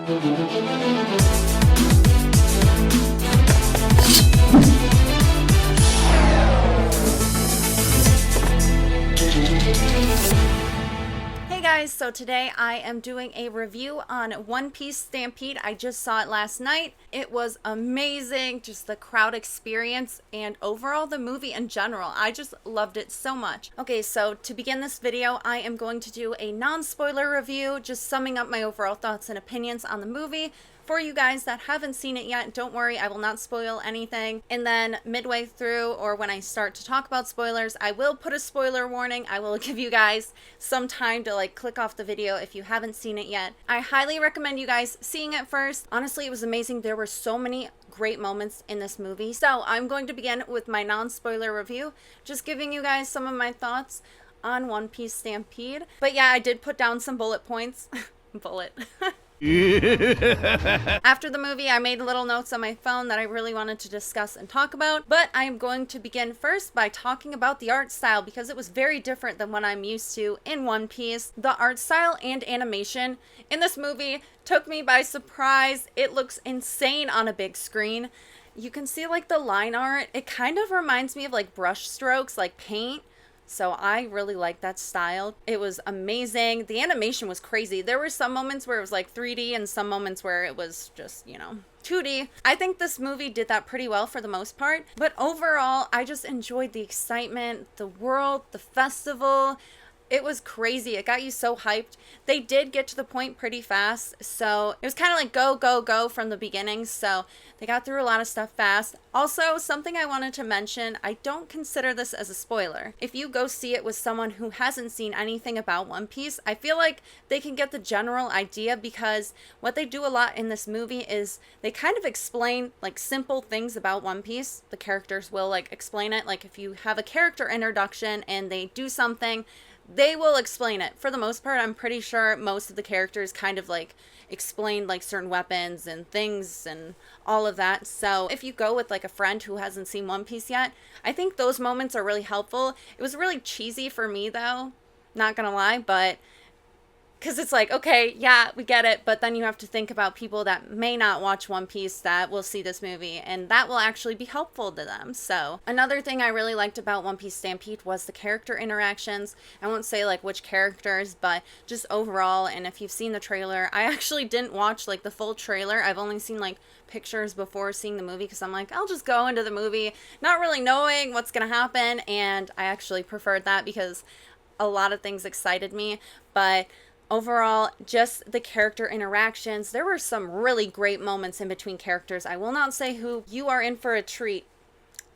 Hey guys, so today I am doing a review on One Piece Stampede. I just saw it last night. It was amazing, just the crowd experience and overall the movie in general. I just loved it so much. Okay, so to begin this video, I am going to do a non-spoiler review, just summing up my overall thoughts and opinions on the movie. For you guys that haven't seen it yet, don't worry, I will not spoil anything. And then midway through, or when I start to talk about spoilers, I will put a spoiler warning. I will give you guys some time to click off the video if you haven't seen it yet. I highly recommend you guys seeing it first. Honestly, it was amazing. There were so many great moments in this movie. So I'm going to begin with my non-spoiler review, just giving you guys some of my thoughts on One Piece Stampede. But yeah, I did put down some bullet points. Bullet. After the movie, I made little notes on my phone that I really wanted to discuss and talk about, but I am going to begin first by talking about the art style because it was very different than what I'm used to in One Piece. The art style and animation in this movie took me by surprise. It looks insane on a big screen. You can see the line art. It kind of reminds me of brush strokes, like paint. So I really like that style. It was amazing. The animation was crazy. There were some moments where it was 3D and some moments where it was just, 2D. I think this movie did that pretty well for the most part. But overall, I just enjoyed the excitement, the world, the festival. It was crazy. It got you so hyped. They did get to the point pretty fast. So it was kind of go, go, go from the beginning. So they got through a lot of stuff fast. Also, something I wanted to mention, I don't consider this as a spoiler. If you go see it with someone who hasn't seen anything about One Piece, I feel like they can get the general idea because what they do a lot in this movie is they kind of explain simple things about One Piece. The characters will explain it. If you have a character introduction and they do something, they will explain it. For the most part, I'm pretty sure most of the characters kind of explain certain weapons and things and all of that. So if you go with a friend who hasn't seen One Piece yet, I think those moments are really helpful. It was really cheesy for me though, not gonna lie, but because it's okay, yeah, we get it, but then you have to think about people that may not watch One Piece that will see this movie, and that will actually be helpful to them. So another thing I really liked about One Piece Stampede was the character interactions. I won't say which characters, but just overall. And if you've seen the trailer, I actually didn't watch the full trailer. I've only seen pictures before seeing the movie because I'm I'll just go into the movie not really knowing what's gonna happen, and I actually preferred that because a lot of things excited me. But overall, just the character interactions. There were some really great moments in between characters. I will not say who. You are in for a treat.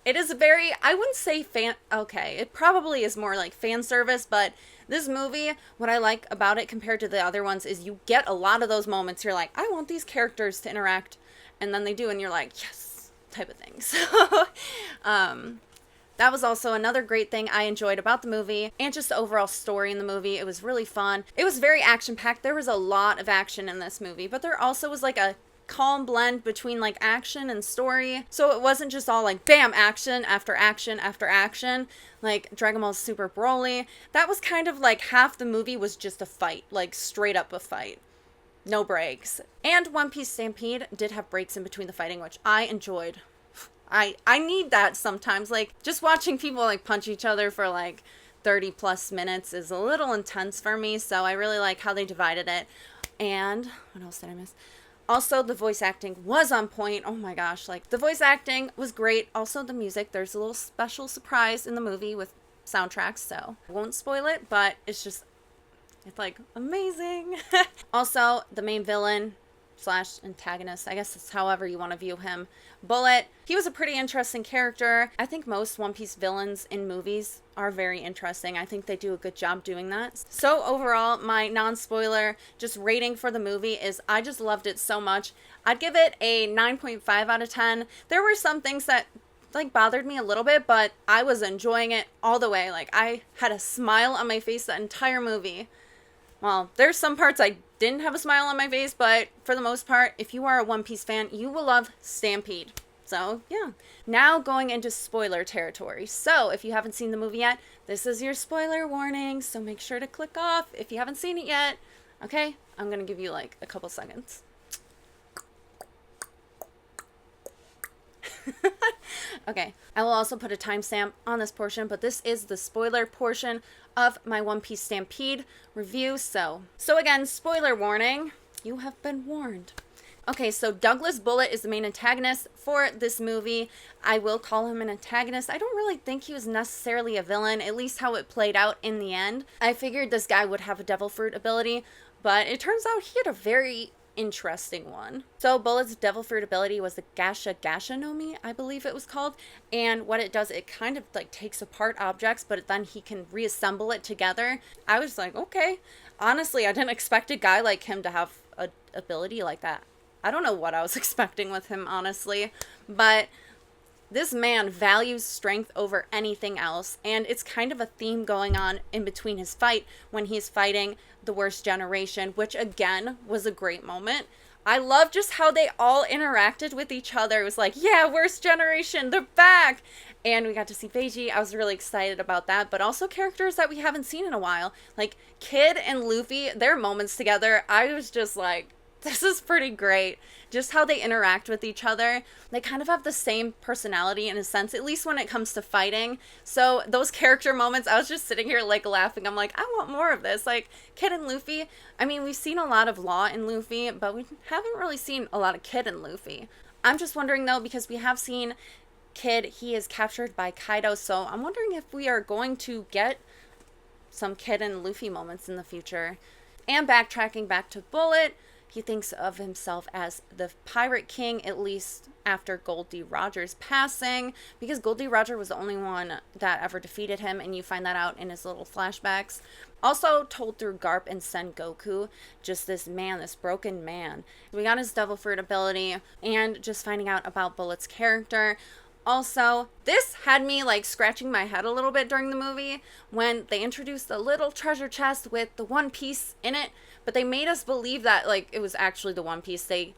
It is very, I wouldn't say okay, it probably is more fan service, but this movie, what I like about it compared to the other ones is you get a lot of those moments. You're I want these characters to interact, and then they do, and you're yes, type of thing. So, that was also another great thing I enjoyed about the movie and just the overall story in the movie. It was really fun. It was very action-packed. There was a lot of action in this movie, but there also was a calm blend between action and story. So it wasn't just all bam, action after action after action. Dragon Ball Super Broly. That was kind of half the movie was just a fight, straight up a fight. No breaks. And One Piece Stampede did have breaks in between the fighting, which I enjoyed. I need that sometimes. Just watching people punch each other for 30 plus minutes is a little intense for me. So I really like how they divided it. And what else did I miss? Also, the voice acting was on point. Oh my gosh, the voice acting was great. Also, the music, there's a little special surprise in the movie with soundtracks. So I won't spoil it, but it's amazing. Also, the main villain / antagonist, I guess it's however you want to view him, Bullet. He was a pretty interesting character. I think most One Piece villains in movies are very interesting. I think they do a good job doing that. So overall, my non-spoiler just rating for the movie is I just loved it so much. I'd give it a 9.5 out of 10. There were some things that bothered me a little bit, but I was enjoying it all the way. I had a smile on my face the entire movie. Well, there's some parts I didn't have a smile on my face, but for the most part, if you are a One Piece fan, you will love Stampede. So, yeah. Now going into spoiler territory. So, if you haven't seen the movie yet, this is your spoiler warning, so make sure to click off if you haven't seen it yet. Okay? I'm gonna give you a couple seconds. Okay, I will also put a timestamp on this portion, but this is the spoiler portion of my One Piece Stampede review. So again, spoiler warning, you have been warned. Okay, so Douglas Bullet is the main antagonist for this movie. I will call him an antagonist. I don't really think he was necessarily a villain, at least how it played out in the end. I figured this guy would have a devil fruit ability, but it turns out he had a very interesting one. So Bullet's devil fruit ability was the Gasha Gasha no Mi, I believe it was called, and what it does, it kind of like takes apart objects, but then he can reassemble it together. I was like, okay. Honestly, I didn't expect a guy like him to have a ability like that. I don't know what I was expecting with him, honestly, but this man values strength over anything else, and it's kind of a theme going on in between his fight when he's fighting the worst generation, which again was a great moment. I love just how they all interacted with each other. It was like, yeah, worst generation, they're back! And we got to see Beiji. I was really excited about that, but also characters that we haven't seen in a while. Like Kid and Luffy, their moments together, I was just like, this is pretty great. Just how they interact with each other. They kind of have the same personality in a sense, at least when it comes to fighting. So those character moments, I was just sitting here like laughing. I'm like, I want more of this. Like Kid and Luffy. I mean, we've seen a lot of Law in Luffy, but we haven't really seen a lot of Kid and Luffy. I'm just wondering though, because we have seen Kid, he is captured by Kaido. So I'm wondering if we are going to get some Kid and Luffy moments in the future. And backtracking back to Bullet, he thinks of himself as the Pirate King, at least after Goldie Roger's passing, because Goldie Roger was the only one that ever defeated him, and you find that out in his little flashbacks. Also told through Garp and Sengoku, just this man, this broken man. We got his Devil Fruit ability, and just finding out about Bullet's character. Also, this had me like scratching my head a little bit during the movie when they introduced the little treasure chest with the One Piece in it, but they made us believe that like it was actually the One Piece. They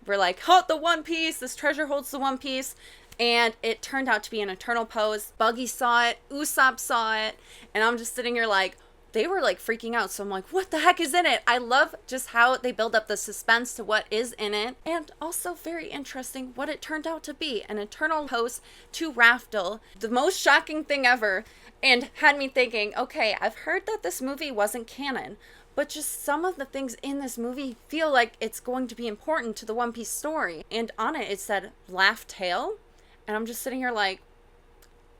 were like, oh, the One Piece, this treasure holds the One Piece, and it turned out to be an eternal pose. Buggy saw it, Usopp saw it, and I'm just sitting here like, they were like freaking out. So I'm like, what the heck is in it? I love just how they build up the suspense to what is in it. And also very interesting what it turned out to be. An eternal pose to Raftel. The most shocking thing ever. And had me thinking, okay, I've heard that this movie wasn't canon, but just some of the things in this movie feel like it's going to be important to the One Piece story. And on it said Laugh Tale. And I'm just sitting here like,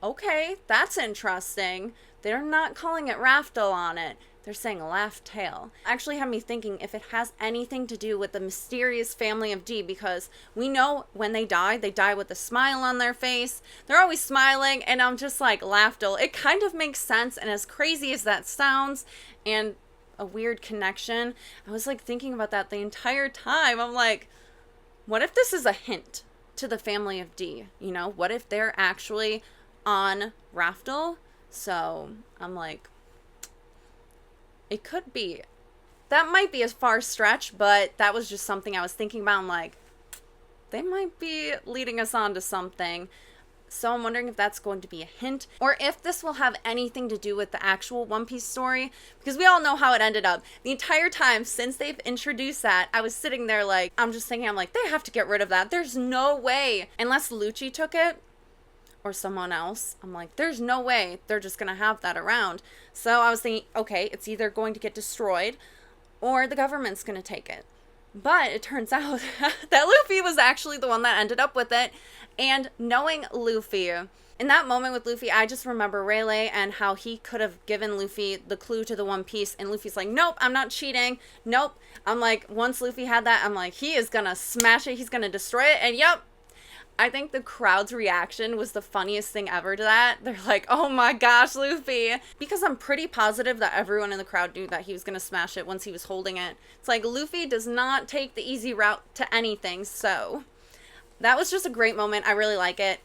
okay, that's interesting. They're not calling it Raftel on it. They're saying Laugh Tale. Actually had me thinking if it has anything to do with the mysterious family of D, because we know when they die with a smile on their face. They're always smiling, and I'm just like, Raftel. It kind of makes sense, and as crazy as that sounds, and a weird connection, I was like thinking about that the entire time. I'm like, what if this is a hint to the family of D? You know, what if they're actually on Raftel? So I'm like, it could be. That might be a far stretch, but that was just something I was thinking about. I'm like, they might be leading us on to something. So I'm wondering if that's going to be a hint, or if this will have anything to do with the actual One Piece story, because we all know how it ended up. The entire time since they've introduced that, I was sitting there like, I'm just thinking, I'm like, they have to get rid of that. There's no way, unless Lucci took it, or someone else. I'm like, there's no way they're just gonna have that around. So I was thinking, okay, it's either going to get destroyed or the government's gonna take it. But it turns out that Luffy was actually the one that ended up with it. And knowing Luffy, in that moment with Luffy, I just remember Rayleigh and how he could have given Luffy the clue to the One Piece, and Luffy's like, nope, I'm not cheating. Nope. I'm like, once Luffy had that, I'm like, he is gonna smash it, he's gonna destroy it, and yep. I think the crowd's reaction was the funniest thing ever to that. They're like, oh my gosh, Luffy. Because I'm pretty positive that everyone in the crowd knew that he was going to smash it once he was holding it. It's like, Luffy does not take the easy route to anything. So that was just a great moment. I really like it.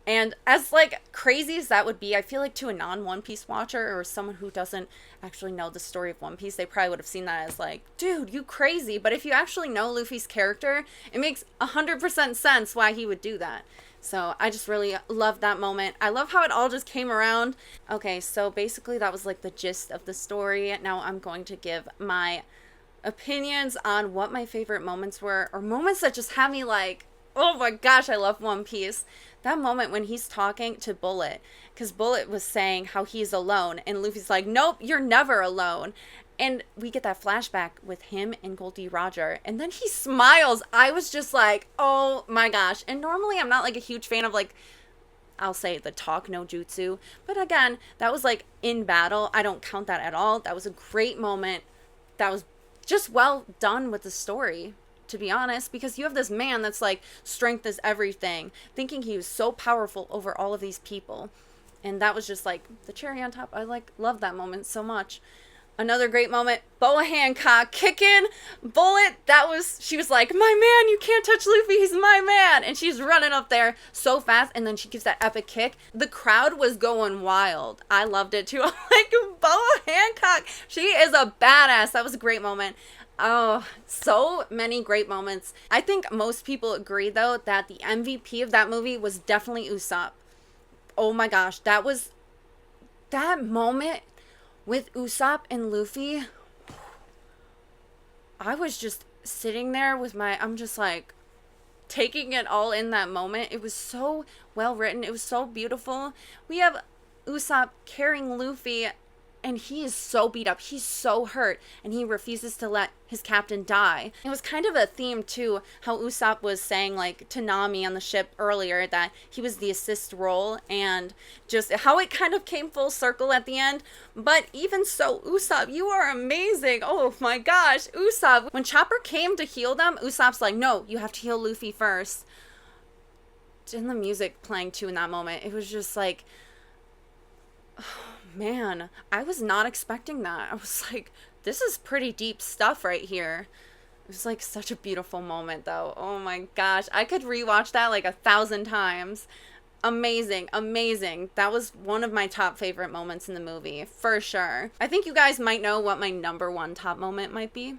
And as like crazy as that would be, I feel like to a non-One Piece watcher or someone who doesn't actually know the story of One Piece, they probably would have seen that as like, dude, you crazy. But if you actually know Luffy's character, it makes 100% sense why he would do that. So I just really love that moment. I love how it all just came around. Okay, so basically that was like the gist of the story. Now I'm going to give my opinions on what my favorite moments were, or moments that just had me like, Oh my gosh, I love One Piece. That moment when he's talking to Bullet, because Bullet was saying how he's alone, and Luffy's like, nope, you're never alone. And we get that flashback with him and Goldie Roger, and then he smiles. I was just like, oh my gosh. And normally I'm not like a huge fan of like, I'll say the talk no jutsu, but again, that was like in battle. I don't count that at all. That was a great moment. That was just well done with the story, to be honest, because you have this man that's like, strength is everything, thinking he was so powerful over all of these people. And that was just like the cherry on top. I like love that moment so much. Another great moment, Boa Hancock kicking Bullet. She was like, my man, you can't touch Luffy, he's my man. And she's running up there so fast, and then she gives that epic kick. The crowd was going wild. I loved it too. I'm like, Boa Hancock, she is a badass. That was a great moment. Oh, so many great moments. I think most people agree, though, that the MVP of that movie was definitely Usopp. Oh my gosh, that moment with Usopp and Luffy. I was just sitting there I'm just like taking it all in that moment. It was so well written. It was so beautiful. We have Usopp carrying Luffy, and he is so beat up. He's so hurt, and he refuses to let his captain die. It was kind of a theme, too, how Usopp was saying, like, to Nami on the ship earlier that he was the assist role, and just how it kind of came full circle at the end. But even so, Usopp, you are amazing. Oh my gosh, Usopp. When Chopper came to heal them, Usopp's like, no, you have to heal Luffy first. And the music playing, too, in that moment. It was just like... Man, I was not expecting that. I was like, this is pretty deep stuff right here. It was like such a beautiful moment, though. Oh my gosh. I could rewatch that like 1,000 times. Amazing, amazing. That was one of my top favorite moments in the movie, for sure. I think you guys might know what my number one top moment might be.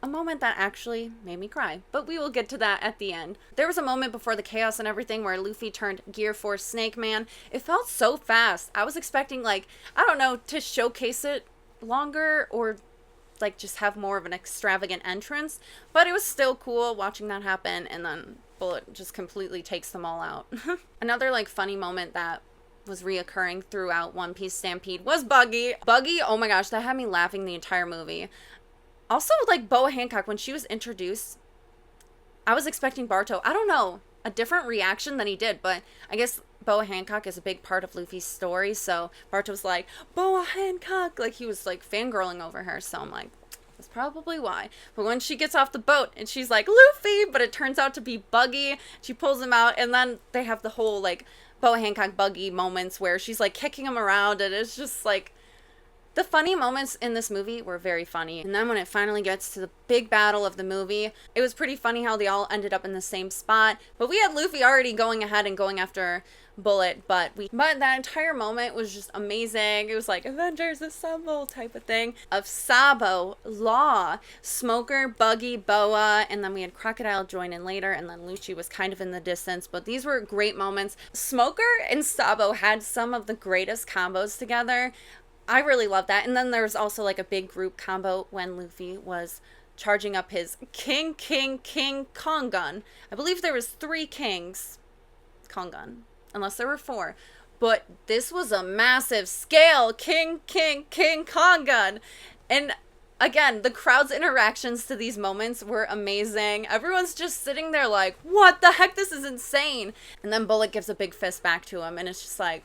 A moment that actually made me cry, but we will get to that at the end. There was a moment before the chaos and everything where Luffy turned Gear Force Snake Man. It felt so fast. I was expecting, like, I don't know, to showcase it longer or like just have more of an extravagant entrance, but it was still cool watching that happen, and then Bullet just completely takes them all out. Another like funny moment that was reoccurring throughout One Piece Stampede was Buggy. Buggy, oh my gosh, that had me laughing the entire movie. Also, like, Boa Hancock, when she was introduced, I was expecting Barto, I don't know, a different reaction than he did, but I guess Boa Hancock is a big part of Luffy's story, so Barto was like, Boa Hancock, like, he was, like, fangirling over her, so I'm like, that's probably why. But when she gets off the boat, and she's like, Luffy, but it turns out to be Buggy, she pulls him out, and then they have the whole, like, Boa Hancock Buggy moments where she's, like, kicking him around, and it's just, like, the funny moments in this movie were very funny. And then when it finally gets to the big battle of the movie, it was pretty funny how they all ended up in the same spot. But we had Luffy already going ahead and going after Bullet, but that entire moment was just amazing. It was like Avengers Assemble type of thing. Of Sabo, Law, Smoker, Buggy, Boa, and then we had Crocodile join in later, and then Lucci was kind of in the distance, but these were great moments. Smoker and Sabo had some of the greatest combos together. I really love that. And then there was also like a big group combo when Luffy was charging up his King Kong gun. I believe there was 3 kings Kong gun, unless there were 4. But this was a massive scale King Kong gun. And again, the crowd's interactions to these moments were amazing. Everyone's just sitting there like, what the heck? This is insane. And then Bullet gives a big fist back to him, and it's just like,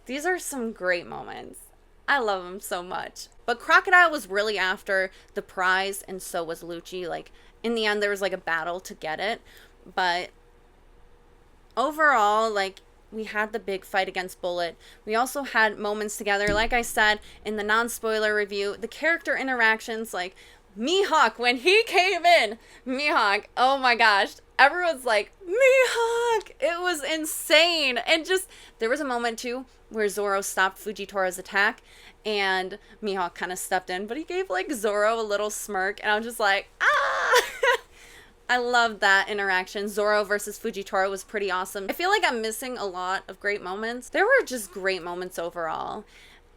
these are some great moments. I love them so much. But Crocodile was really after the prize, and so was Lucci. Like, in the end, there was like a battle to get it. But overall, like, we had the big fight against Bullet. We also had moments together. Like I said, in the non-spoiler review, the character interactions, like, Mihawk, when he came in, Mihawk, oh my gosh, everyone's like, Mihawk! It was insane. And just, there was a moment too where Zoro stopped Fujitori's attack, and Mihawk kind of stepped in, but he gave like Zoro a little smirk, and I was just like, ah! I love that interaction. Zoro versus Fujitora was pretty awesome. I feel like I'm missing a lot of great moments. There were just great moments overall.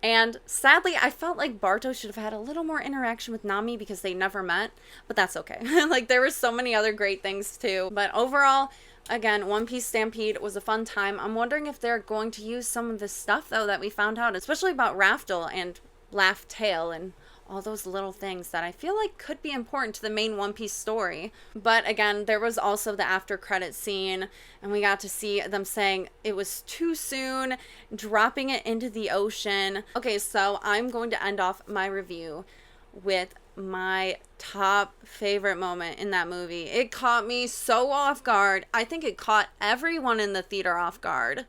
And sadly, I felt like Barto should have had a little more interaction with Nami because they never met, but that's okay. Like, there were so many other great things too. But overall, again, One Piece Stampede was a fun time. I'm wondering if they're going to use some of this stuff, though, that we found out, especially about Raftel and Laugh Tale and all those little things that I feel like could be important to the main One Piece story. But again, there was also the after credit scene, and we got to see them saying it was too soon, dropping it into the ocean. Okay, so I'm going to end off my review with my top favorite moment in that movie. It caught me so off guard. I think it caught everyone in the theater off guard.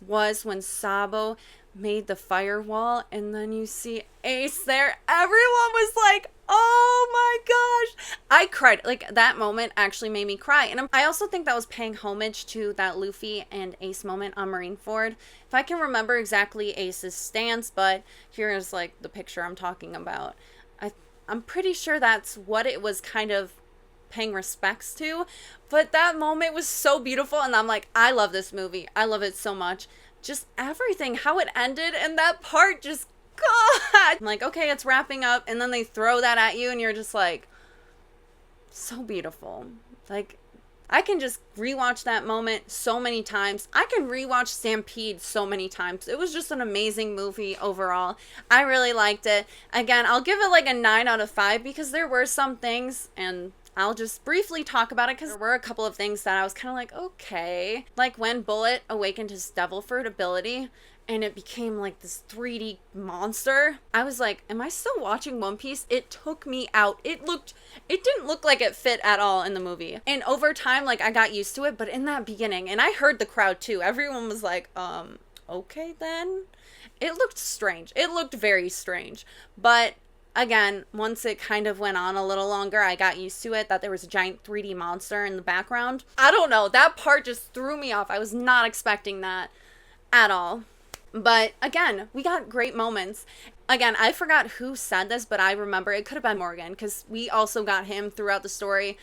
Was when Sabo made the firewall and then you see Ace there. Everyone was like, oh my gosh. I cried. Like, that moment actually made me cry. And I also think that was paying homage to that Luffy and Ace moment on Marineford. If I can remember exactly Ace's stance, but here is like the picture I'm talking about. I'm pretty sure that's what it was kind of paying respects to. But that moment was so beautiful, and I'm like, I love this movie. I love it so much. Just everything, how it ended, and that part just, God! I'm like, okay, it's wrapping up, and then they throw that at you, and you're just like, so beautiful. Like, I can just rewatch that moment so many times. I can rewatch Stampede so many times. It was just an amazing movie overall. I really liked it. Again, I'll give it like a 9 out of 5 because there were some things, and I'll just briefly talk about it because there were a couple of things that I was kind of like, okay. Like when Bullet awakened his Devil Fruit ability and it became like this 3D monster. I was like, am I still watching One Piece? It took me out. It didn't look like it fit at all in the movie. And over time, like, I got used to it, but in that beginning, and I heard the crowd too, everyone was like, okay then. It looked strange. It looked very strange. But again, once it kind of went on a little longer, I got used to it, that there was a giant 3D monster in the background. I don't know, that part just threw me off. I was not expecting that at all. But again, we got great moments. Again, I forgot who said this, but I remember it could have been Morgan, because we also got him throughout the story.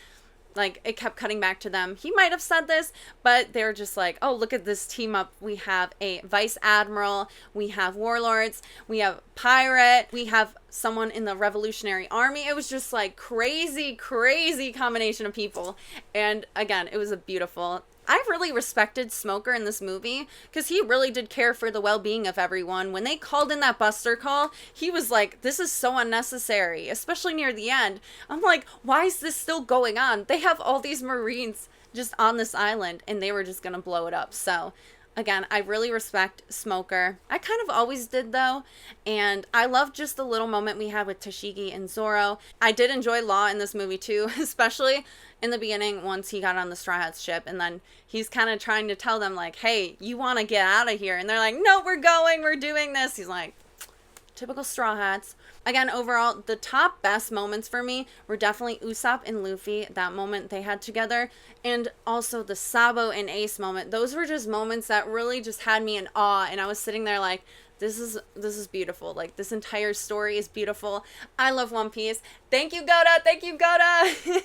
Like, it kept cutting back to them. He might have said this, but they're just like, oh, look at this team up. We have a vice admiral, we have warlords, we have pirate, we have someone in the Revolutionary Army. It was just like crazy, crazy combination of people. And again, it was a beautiful. I really respected Smoker in this movie because he really did care for the well-being of everyone. When they called in that Buster call, he was like, this is so unnecessary, especially near the end. I'm like, why is this still going on? They have all these Marines just on this island and they were just going to blow it up. So again, I really respect Smoker. I kind of always did, though, and I love just the little moment we had with Tashigi and Zoro. I did enjoy Law in this movie, too, especially in the beginning once he got on the Straw Hats ship, and then he's kind of trying to tell them, like, hey, you want to get out of here, and they're like, no, we're doing this. He's like, typical Straw Hats. Again, overall, the top best moments for me were definitely Usopp and Luffy, that moment they had together, and also the Sabo and Ace moment. Those were just moments that really just had me in awe, and I was sitting there like, this is beautiful. Like, this entire story is beautiful. I love One Piece. Thank you, Goda! Thank you, Goda!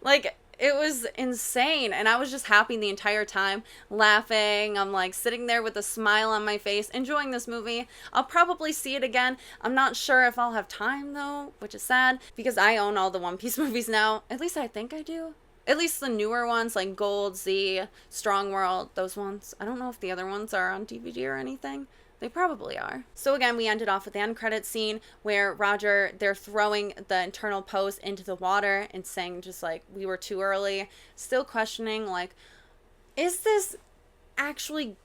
Like, it was insane, and I was just happy the entire time, laughing. I'm like sitting there with a smile on my face, enjoying this movie. I'll probably see it again. I'm not sure if I'll have time, though, which is sad, because I own all the One Piece movies now. At least I think I do. At least the newer ones, like Gold, Z, Strong World, those ones. I don't know if the other ones are on DVD or anything. They probably are. So again, we ended off with the end credit scene where Roger, they're throwing the internal post into the water and saying just like, we were too early. Still questioning, like, is this actually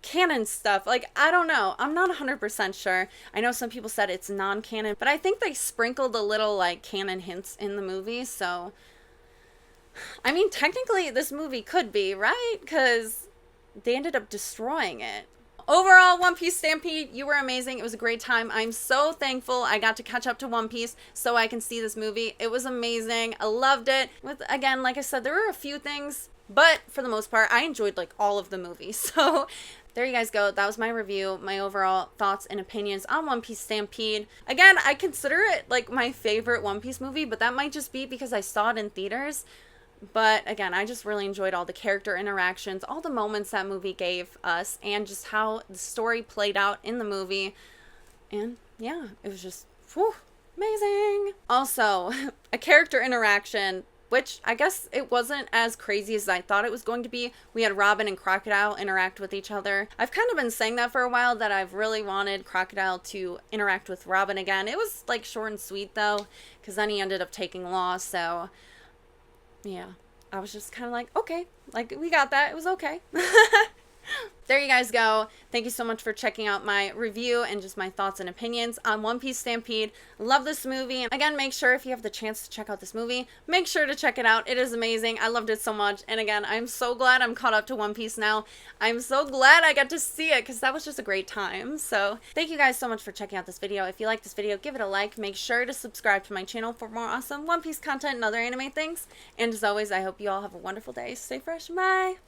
canon stuff? Like, I don't know. I'm not 100% sure. I know some people said it's non-canon, but I think they sprinkled a little like canon hints in the movie. So, I mean, technically this movie could be, right? Because they ended up destroying it. Overall, One Piece Stampede, you were amazing. It was a great time. I'm so thankful I got to catch up to One Piece so I can see this movie. It was amazing. I loved it. Again, like I said, there were a few things, but for the most part, I enjoyed like all of the movies. So there you guys go. That was my review, my overall thoughts and opinions on One Piece Stampede. Again, I consider it like my favorite One Piece movie, but that might just be because I saw it in theaters. But again, I just really enjoyed all the character interactions, all the moments that movie gave us, and just how the story played out in the movie. And yeah, it was just, whew, amazing. Also, a character interaction, which I guess it wasn't as crazy as I thought it was going to be. We had Robin and Crocodile interact with each other. I've kind of been saying that for a while, that I've really wanted Crocodile to interact with Robin again. It was like short and sweet though, because then he ended up taking Law, so yeah. I was just kind of like, okay, like we got that. It was okay. There you guys go. Thank you so much for checking out my review and just my thoughts and opinions on One Piece Stampede. Love this movie. Again, make sure if you have the chance to check out this movie, make sure to check it out. It is amazing. I loved it so much. And again, I'm so glad I'm caught up to One Piece now. I'm so glad I got to see it because that was just a great time. So thank you guys so much for checking out this video. If you like this video, give it a like. Make sure to subscribe to my channel for more awesome One Piece content and other anime things. And as always, I hope you all have a wonderful day. Stay fresh. Bye.